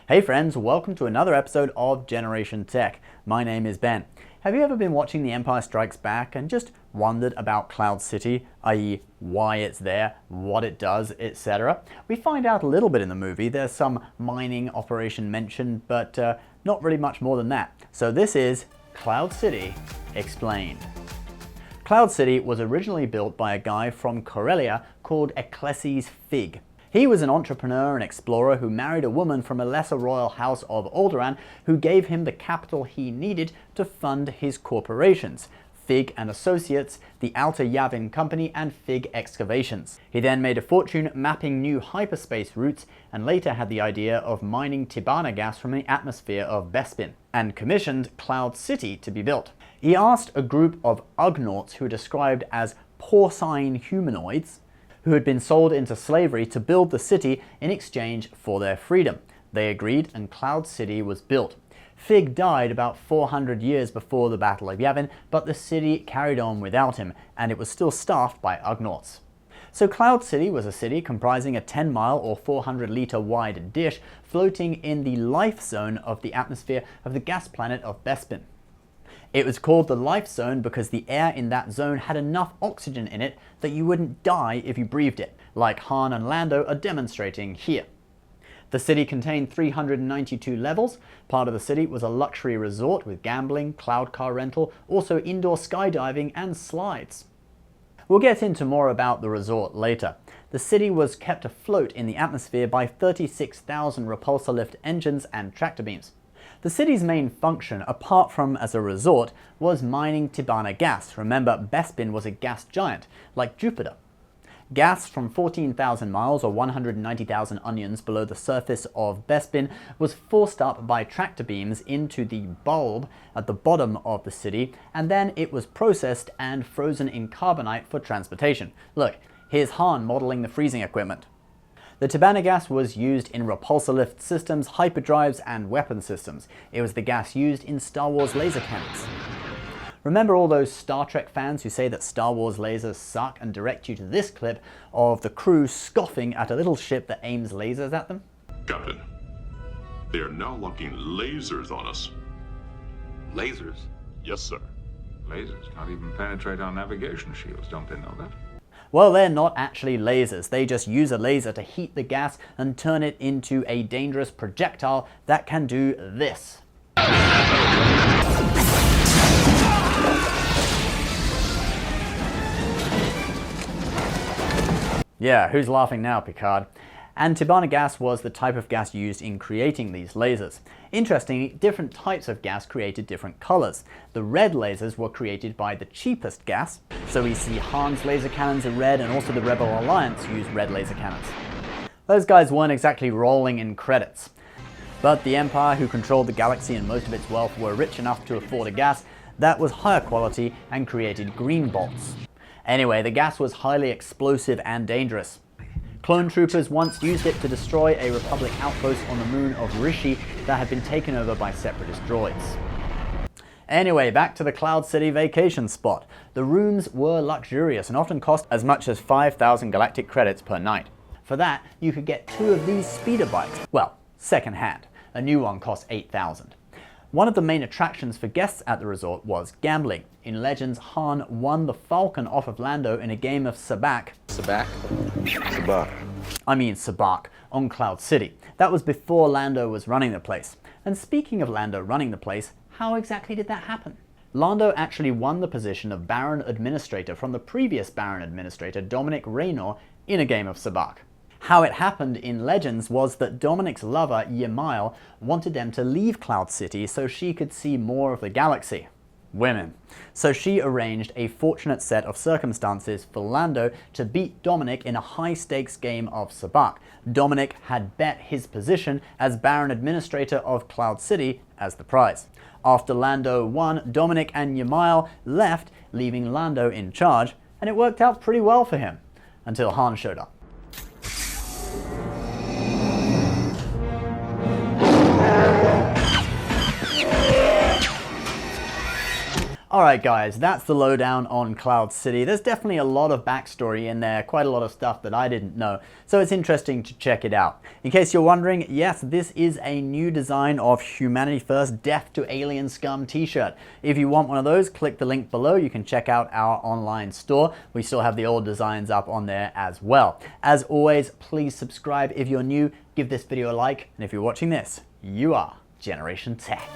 Hey friends, welcome to another episode of Generation Tech. My name is Ben. Have you ever been watching The Empire Strikes Back and just wondered about Cloud City, i.e. why it's there, what it does, etc.? We find out a little bit in the movie. There's some mining operation mentioned, but not really much more than that. So this is Cloud City Explained. Cloud City was originally built by a guy from Corellia called Ecclesies Fig. He was an entrepreneur and explorer who married a woman from a lesser royal house of Alderaan who gave him the capital he needed to fund his corporations, Fig and Associates, the Outer Yavin Company, and Fig Excavations. He then made a fortune mapping new hyperspace routes and later had the idea of mining Tibanna gas from the atmosphere of Bespin and commissioned Cloud City to be built. He asked a group of Ugnaughts who are described as porcine humanoids who had been sold into slavery to build the city in exchange for their freedom. They agreed and Cloud City was built. Fig died about 400 years before the Battle of Yavin, but the city carried on without him, and it was still staffed by Ugnaughts. So Cloud City was a city comprising a 10-mile or 400-litre wide dish floating in the life zone of the atmosphere of the gas planet of Bespin. It was called the life zone because the air in that zone had enough oxygen in it that you wouldn't die if you breathed it, like Han and Lando are demonstrating here. The city contained 392 levels. Part of the city was a luxury resort with gambling, cloud car rental, also indoor skydiving and slides. We'll get into more about the resort later. The city was kept afloat in the atmosphere by 36,000 repulsor lift engines and tractor beams. The city's main function, apart from as a resort, was mining Tibanna gas. Remember, Bespin was a gas giant, like Jupiter. Gas from 14,000 miles or 190,000 onions below the surface of Bespin was forced up by tractor beams into the bulb at the bottom of the city, and then it was processed and frozen in carbonite for transportation. Look, here's Han modeling the freezing equipment. The Tibanna gas was used in repulsor lift systems, hyperdrives, and weapon systems. It was the gas used in Star Wars laser cannons. Remember all those Star Trek fans who say that Star Wars lasers suck and direct you to this clip of the crew scoffing at a little ship that aims lasers at them? Captain, they are now locking lasers on us. Lasers? Yes, sir. Lasers can't even penetrate our navigation shields, don't they know that? Well, they're not actually lasers. They just use a laser to heat the gas and turn it into a dangerous projectile that can do this. Yeah, who's laughing now, Picard? And Tibanna gas was the type of gas used in creating these lasers. Interestingly, different types of gas created different colors. The red lasers were created by the cheapest gas, so we see Han's laser cannons are red, and also the Rebel Alliance used red laser cannons. Those guys weren't exactly rolling in credits. But the Empire, who controlled the galaxy and most of its wealth, were rich enough to afford a gas that was higher quality and created green bolts. Anyway, the gas was highly explosive and dangerous. Clone troopers once used it to destroy a Republic outpost on the moon of Rishi that had been taken over by Separatist droids. Anyway, back to the Cloud City vacation spot. The rooms were luxurious and often cost as much as 5,000 galactic credits per night. For that, you could get 2 of these speeder bikes. Well, second-hand. A new one cost 8,000. One of the main attractions for guests at the resort was gambling. In Legends, Han won the Falcon off of Lando in a game of Sabacc. Sabacc? Sabacc, on Cloud City. That was before Lando was running the place. And speaking of Lando running the place, how exactly did that happen? Lando actually won the position of Baron Administrator from the previous Baron Administrator, Dominic Raynor, in a game of Sabacc. How it happened in Legends was that Dominic's lover, Yamail, wanted them to leave Cloud City so she could see more of the galaxy. Women. So she arranged a fortunate set of circumstances for Lando to beat Dominic in a high-stakes game of Sabacc. Dominic had bet his position as Baron Administrator of Cloud City as the prize. After Lando won, Dominic and Yamail left, leaving Lando in charge, and it worked out pretty well for him, until Han showed up. Alright guys, that's the lowdown on Cloud City. There's definitely a lot of backstory in there, quite a lot of stuff that I didn't know, so it's interesting to check it out. In case you're wondering, yes, this is a new design of Humanity First Death to Alien Scum t-shirt. If you want one of those, click the link below. You can check out our online store. We still have the old designs up on there as well. As always, please subscribe if you're new, give this video a like, and if you're watching this, you are Generation Tech.